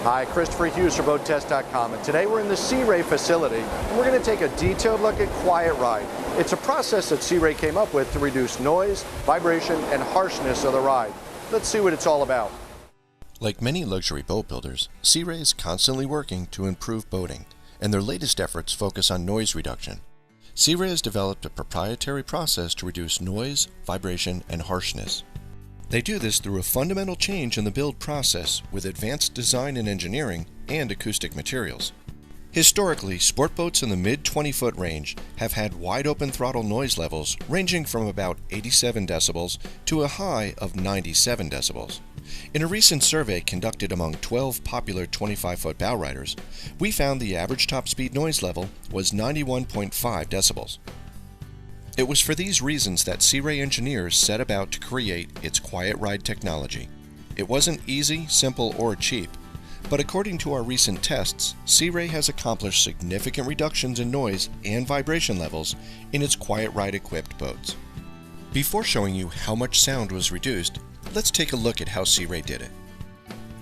Hi, Christopher Hughes from BoatTest.com, and today we're in the Sea Ray facility, and we're going to take a detailed look at Quiet Ride. It's a process that Sea Ray came up with to reduce noise, vibration, and harshness of the ride. Let's see what it's all about. Like many luxury boat builders, Sea Ray is constantly working to improve boating, and their latest efforts focus on noise reduction. Sea Ray has developed a proprietary process to reduce noise, vibration, and harshness. They do this through a fundamental change in the build process with advanced design and engineering and acoustic materials. Historically, sport boats in the mid-20-foot range have had wide-open throttle noise levels ranging from about 87 decibels to a high of 97 decibels. In a recent survey conducted among 12 popular 25-foot bow riders, we found the average top speed noise level was 91.5 decibels. It was for these reasons that Sea Ray engineers set about to create its Quiet Ride technology. It wasn't easy, simple, or cheap, but according to our recent tests, Sea Ray has accomplished significant reductions in noise and vibration levels in its Quiet Ride equipped boats. Before showing you how much sound was reduced, let's take a look at how Sea Ray did it.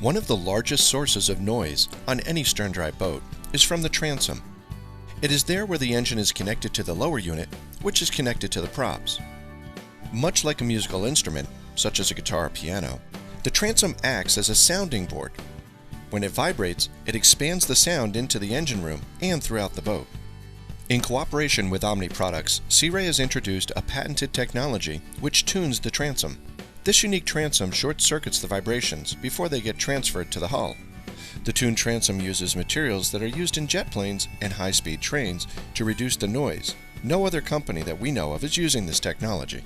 One of the largest sources of noise on any stern-drive boat is from the transom. It is there where the engine is connected to the lower unit, which is connected to the props. Much like a musical instrument, such as a guitar or piano, the transom acts as a sounding board. When it vibrates, it expands the sound into the engine room and throughout the boat. In cooperation with Omni Products, Sea Ray has introduced a patented technology which tunes the transom. This unique transom short-circuits the vibrations before they get transferred to the hull. The Tuned Transom uses materials that are used in jet planes and high-speed trains to reduce the noise. No other company that we know of is using this technology.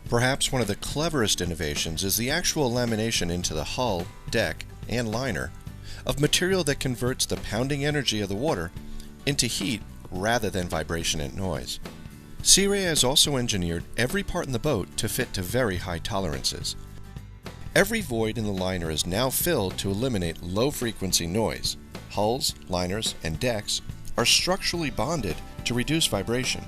Perhaps one of the cleverest innovations is the actual lamination into the hull, deck, and liner of material that converts the pounding energy of the water into heat rather than vibration and noise. Sea Ray has also engineered every part in the boat to fit to very high tolerances. Every void in the liner is now filled to eliminate low-frequency noise. Hulls, liners, and decks are structurally bonded to reduce vibration.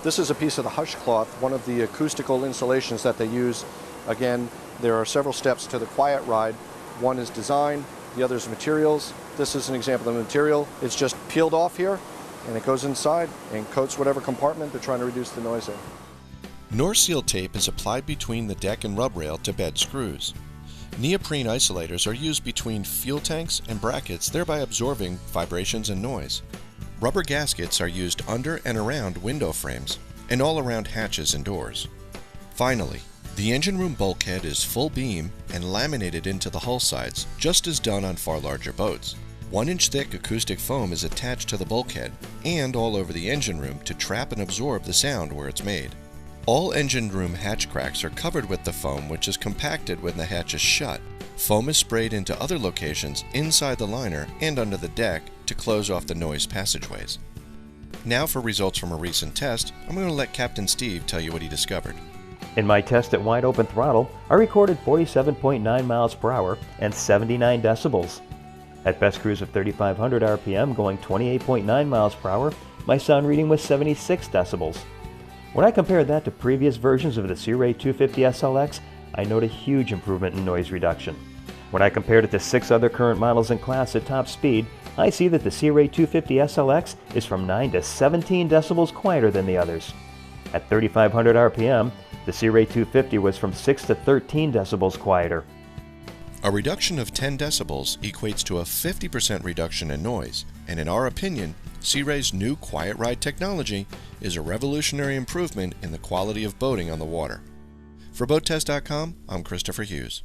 This is a piece of the hush cloth, one of the acoustical insulations that they use. Again, there are several steps to the Quiet Ride. One is design, the other is materials. This is an example of the material. It's just peeled off here, and it goes inside and coats whatever compartment they're trying to reduce the noise in. Nor-seal tape is applied between the deck and rub rail to bed screws. Neoprene isolators are used between fuel tanks and brackets, thereby absorbing vibrations and noise. Rubber gaskets are used under and around window frames and all around hatches and doors. Finally, the engine room bulkhead is full beam and laminated into the hull sides, just as done on far larger boats. 1-inch thick acoustic foam is attached to the bulkhead and all over the engine room to trap and absorb the sound where it's made. All engine room hatch cracks are covered with the foam, which is compacted when the hatch is shut. Foam is sprayed into other locations inside the liner and under the deck to close off the noise passageways. Now for results from a recent test, I'm going to let Captain Steve tell you what he discovered. In my test at wide open throttle, I recorded 47.9 miles per hour and 79 decibels. At best cruise of 3,500 RPM going 28.9 miles per hour, my sound reading was 76 decibels. When I compared that to previous versions of the Sea Ray 250 SLX, I note a huge improvement in noise reduction. When I compared it to 6 other current models in class at top speed, I see that the Sea Ray 250 SLX is from 9 to 17 decibels quieter than the others. At 3,500 RPM, the Sea Ray 250 was from 6 to 13 decibels quieter. A reduction of 10 decibels equates to a 50% reduction in noise, and in our opinion, Sea Ray's new Quiet Ride technology is a revolutionary improvement in the quality of boating on the water. For BoatTest.com, I'm Christopher Hughes.